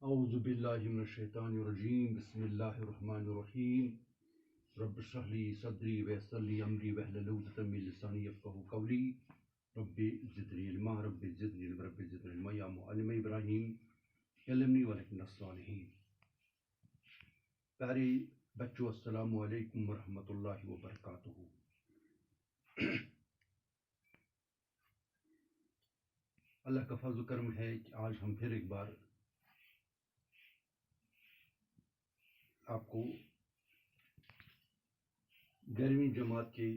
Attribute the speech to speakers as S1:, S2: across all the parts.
S1: اعوذ باللہ من الشیطان الرجیم بسم اللہ الرحمن الرحیم رب اشرح لی صدری ویسر لی امری واحلل عقدۃ من لسانی یفقہوا قولی رب زدنی علما رب زدنی علما رب زدنی علما یا معلم ابراہیم علمنی ولکن الصالحین۔ پیارے بچوں، السلام علیکم ورحمۃ اللہ وبرکاتہ۔ اللہ کا فضل و کرم ہے کہ آج ہم پھر ایک بار آپ کو 11ویں جماعت کے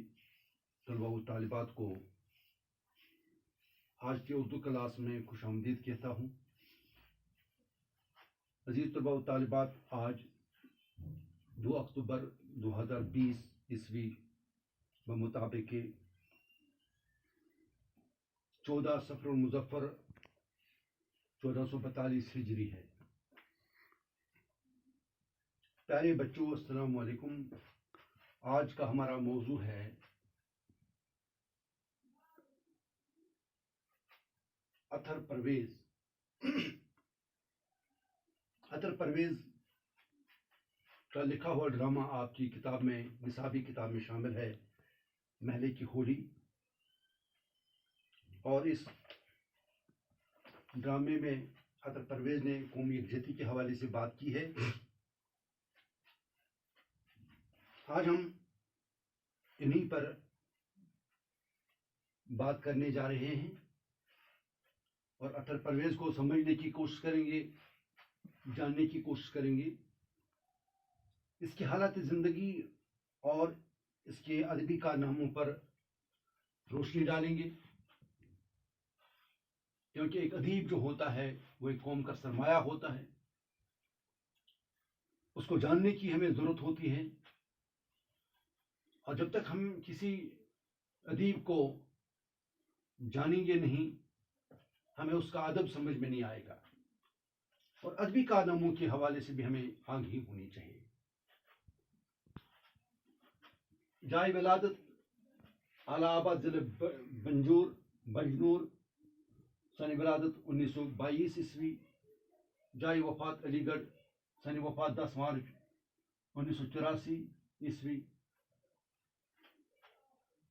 S1: طلباء و طالبات کو آج کی اردو کلاس میں خوش آمدید کہتا ہوں۔ عزیز طلباء و طالبات، آج 2 اکتوبر 2020 عیسوی بمطابق 14 صفر المظفر 1442 ہجری ہے۔ پیارے بچوں، السلام علیکم۔ آج کا ہمارا موضوع ہے اطہر پرویز۔ اطہر پرویز کا لکھا ہوا ڈرامہ آپ کی کتاب میں، نصابی کتاب میں شامل ہے، محلے کی ہولی۔ اور اس ڈرامے میں اطہر پرویز نے قومی یکجہتی کے حوالے سے بات کی ہے۔ آج ہم انہی پر بات کرنے جا رہے ہیں اور اطہر پرویز کو سمجھنے کی کوشش کریں گے، جاننے کی کوشش کریں گے، اس کی حالت زندگی اور اس کے ادبی کارناموں پر روشنی ڈالیں گے، کیونکہ ایک ادیب جو ہوتا ہے وہ ایک قوم کا سرمایہ ہوتا ہے، اس کو جاننے کی ہمیں ضرورت ہوتی ہے، اور جب تک ہم کسی ادیب کو جانیں گے نہیں، ہمیں اس کا ادب سمجھ میں نہیں آئے گا، اور ادبی کارناموں کے حوالے سے بھی ہمیں آگہی ہونی چاہیے۔ جائے ولادت اعلی آباد ضلع بجنور، سن ولادت 1922 عیسوی، جائے وفات علی گڑھ، سن وفات 10 مارچ 1984 عیسوی۔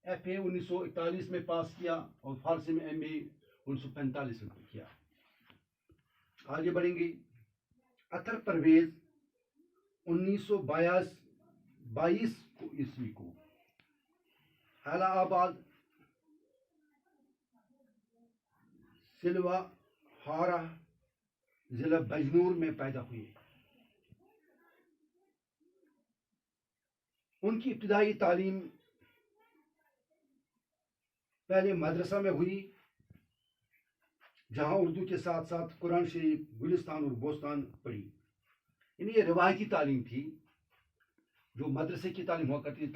S1: ایف اے 1941 میں پاس کیا اور فارسی میں ایم اے 1945 میں کیا۔ آگے بڑھیں گے۔ اطہر پرویز 1922 عیسوی کو اعلی آباد سلوا ہارہ ضلع بجنور میں پیدا ہوئے۔ ان کی ابتدائی تعلیم پہلے مدرسہ میں ہوئی، جہاں اردو کے ساتھ ساتھ قرآن شریف، گلستان اور بوستان پڑھی۔ یعنی یہ روایتی تعلیم تھی، جو مدرسے کی تعلیم ہوا کرتی تھی۔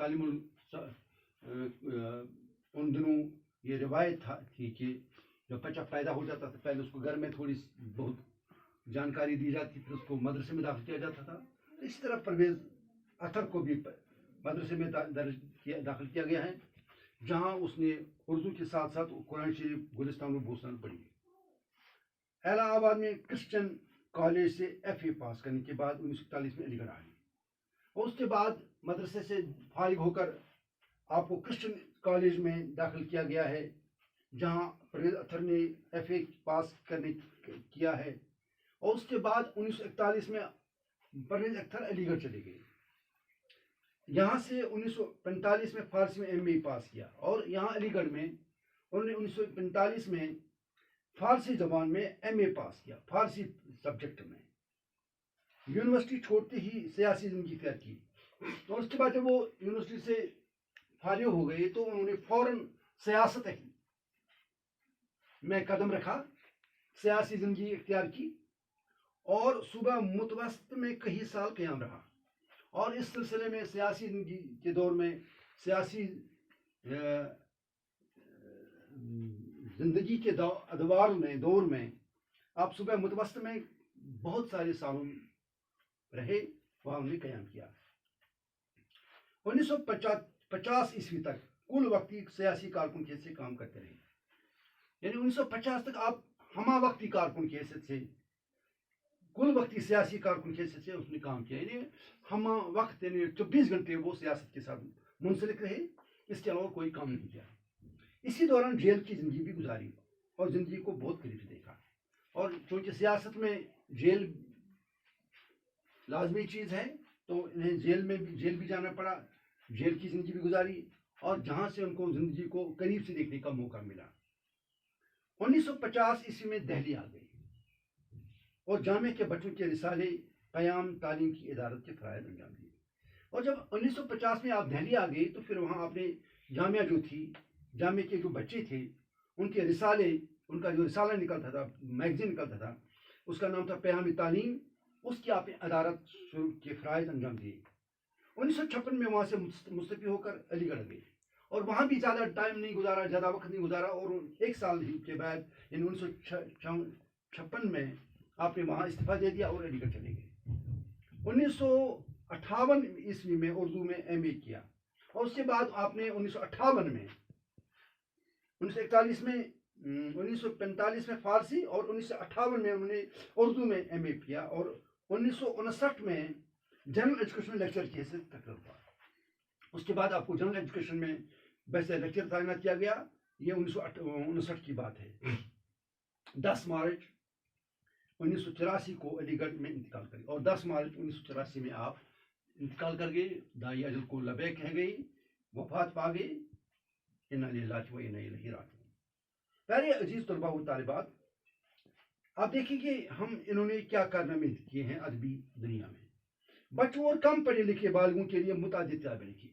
S1: ان دنوں یہ روایت تھی کہ جب بچہ پیدا ہو جاتا تھا، پہلے اس کو گھر میں تھوڑی بہت جانکاری دی جاتی، پھر اس کو مدرسے میں داخل کیا جاتا تھا۔ اس طرح پرویز اطہر کو بھی مدرسے میں داخل کیا گیا ہے، جہاں اس نے اردو کے ساتھ ساتھ قرآن شریف، گلستان اور بوستان پڑھی۔ اعلیٰ آباد میں کرسچن کالج سے ایف اے پاس کرنے کے بعد 1941 میں علی گڑھ آئے، اور اس کے بعد مدرسے سے فارغ ہو کر آپ کو کرسچن کالج میں داخل کیا گیا ہے، جہاں پرویز اطہر نے ایف اے پاس کیا ہے، اور اس کے بعد 1941 میں پرویز اطہر علی گڑھ چلے گئے۔ یہاں سے 1945 میں فارسی میں ایم اے پاس کیا، اور یہاں علی گڑھ میں انہوں نے 1945 میں فارسی زبان میں ایم اے پاس کیا، فارسی سبجیکٹ میں۔ یونیورسٹی چھوڑتے ہی سیاسی زندگی اختیار کی، اور اس کے بعد جب وہ یونیورسٹی سے فارغ ہو گئے تو انہوں نے فوراً سیاست میں قدم رکھا، سیاسی زندگی اختیار کی، اور صوبہ متوسط میں کئی سال قیام رہا، اور اس سلسلے میں سیاسی زندگی کے دور میں، سیاسی زندگی کے دور میں آپ صوبہ متوسط میں بہت سارے سالوں رہے، وہاں انہوں نے قیام کیا۔ 1950 عیسوی تک کل وقتی سیاسی کارکن کی حیثیت سے کام کرتے رہے، یعنی 1950 تک آپ ہمہ وقتی کارکن کی حیثیت سے کل وقتی سیاسی کارکن کے حیثیت سے اس نے کام کیا، یعنی ہم وقت یعنی 24 گھنٹے وہ سیاست کے ساتھ منسلک رہے، اس کے علاوہ کوئی کام نہیں کیا۔ اسی دوران جیل کی زندگی بھی گزاری اور زندگی کو بہت قریب سے دیکھا، اور چونکہ سیاست میں جیل لازمی چیز ہے تو انہیں جیل بھی جانا پڑا، جیل کی زندگی بھی گزاری، اور جہاں سے ان کو زندگی کو قریب سے دیکھنے کا موقع ملا۔ 1950 عیسوی میں دہلی آ گئی اور جامعہ کے بچوں کے رسالے قیام تعلیم کی ادارت کے فرائض انجام دیے۔ اور جب 1950 میں آپ دہلی آ گئی تو پھر وہاں آپ نے جامعہ جو تھی، جامعہ کے جو بچے تھے ان کے رسالے، ان کا جو رسالہ نکلتا تھا، میگزین نکلتا تھا، اس کا نام تھا پیام تعلیم، اس کی آپ نے ادارت کے فرائض انجام دیے۔ 1956 میں وہاں سے مستعفی ہو کر علی گڑھ گئے، اور وہاں بھی زیادہ ٹائم نہیں گزارا، زیادہ وقت نہیں گزارا، اور 1 سال کے بعد یعنی 1956 میں آپ نے وہاں استعفیٰ دے دیا اور علی گڑھ چلے گئے۔ 1958 عیسوی میں اردو میں ایم اے کیا، اور اس کے بعد آپ نے 1958 میں 1941 میں 1945 میں فارسی اور 1958 میں انہوں نے اردو میں ایم اے کیا، اور 1959 میں جنرل ایجوکیشن لیکچر کی حیثیت تک ہوا۔ اس کے بعد آپ کو جنرل ایجوکیشن میں بیسٹ لیکچر تعینات کیا گیا، یہ 1959 کی بات ہے۔ 10 مارچ 1984 کو علی گڑھ میں انتقال کر گئے، اور 10 مارچ 1984 میں آپ انتقال کر گئے، دائی اجل کو لبیک کہہ گئی، وفات پا گئے، انا للہ و انا الیہ راجعون۔ پیارے عزیز طلباء و طالبات، آپ دیکھیں کہ انہوں نے کیا کارنامے کیے ہیں ادبی دنیا میں۔ بچوں اور کم پڑھے لکھے بالغوں کے لیے متعدد کتابیں لکھی۔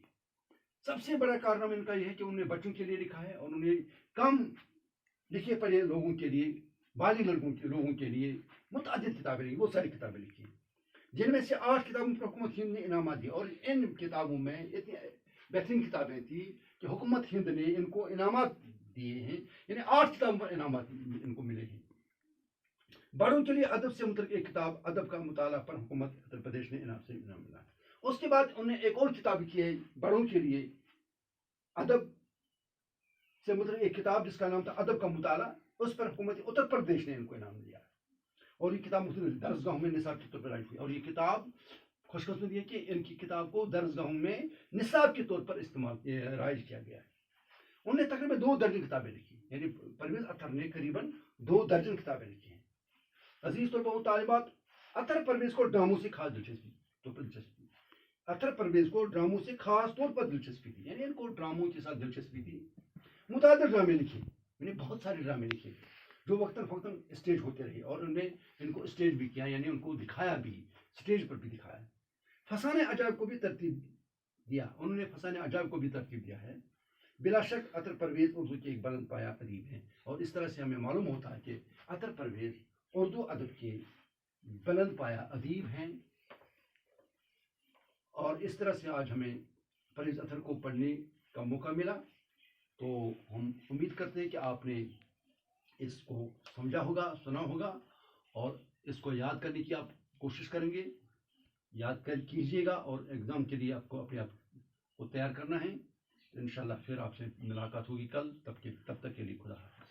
S1: سب سے بڑا کارنامہ ان کا یہ ہے کہ انہوں نے بچوں کے لیے لکھا ہے، اور انہوں نے کم لکھے پڑھے لوگوں کے لیے، بالغ لوگوں کے لیے متعدد کتابیں لکھی، بہت ساری کتابیں لکھی، جن میں سے 8 کتابوں پر حکومت ہند نے انعامات دیے، اور ان کتابوں میں اتنی بہترین کتابیں تھیں کہ حکومت ہند نے ان کو انعامات دیے ہیں، یعنی 8 کتابوں پر انعامات ان کو ملے ہیں۔ بڑوں کے لیے ادب سے متعلق ایک کتاب، ادب کا مطالعہ پر حکومت اتر پردیش نے انعام ملا۔ اس کے بعد انہوں نے ایک اور کتاب لکھی ہے بڑوں کے لیے ادب سے متعلق ایک کتاب، جس کا نام تھا ادب کا مطالعہ، اس پر حکومت اتر پردیش نے ان کو انعام دیا، اور یہ کتاب مختلف درسگاہوں میں نصاب کے طور پر رائج ہوئی، اور یہ کتاب خوش قسمتی ہے کہ ان کی کتاب کو درسگاہوں میں نصاب کے طور پر رائج کیا گیا ہے۔ انہوں نے تقریباً 2 درجن کتابیں لکھی، یعنی پرویز اطہر نے قریباً 2 درجن کتابیں لکھی ہیں۔ عزیز طلباء و طالبات، اطہر پرویز کو ڈراموں سے خاص دلچسپی تھی، اطہر پرویز کو ڈراموں سے خاص طور پر دلچسپی تھی، یعنی ان کو ڈراموں کے ساتھ دلچسپی تھی۔ متعدد ڈرامے لکھے، یعنی بہت سارے ڈرامے لکھے جو وقتاً فوقتاً اسٹیج ہوتے رہے، اور انہوں نے ان کو اسٹیج بھی کیا، یعنی ان کو دکھایا بھی، اسٹیج پر بھی دکھایا۔ فسانہ عجائب کو بھی ترتیب دیا، انہوں نے فسانہ عجائب کو بھی ترتیب دیا ہے۔ بلا شک اطہر پرویز اردو کے ایک بلند پایہ ادیب ہیں، اور اس طرح سے ہمیں معلوم ہوتا ہے کہ اطہر پرویز اردو ادب کے بلند پایہ ادیب ہیں، اور اس طرح سے آج ہمیں پرویز اطہر کو پڑھنے کا موقع ملا، تو ہم امید کرتے ہیں کہ آپ نے اس کو سمجھا ہوگا، سنا ہوگا، اور اس کو یاد کرنے کی آپ کوشش کریں گے، یاد کیجیے گا، اور ایگزام کے لیے آپ کو اپنے آپ کو تیار کرنا ہے۔ انشاءاللہ پھر آپ سے ملاقات ہوگی کل، تب تک کے لیے خدا حافظ۔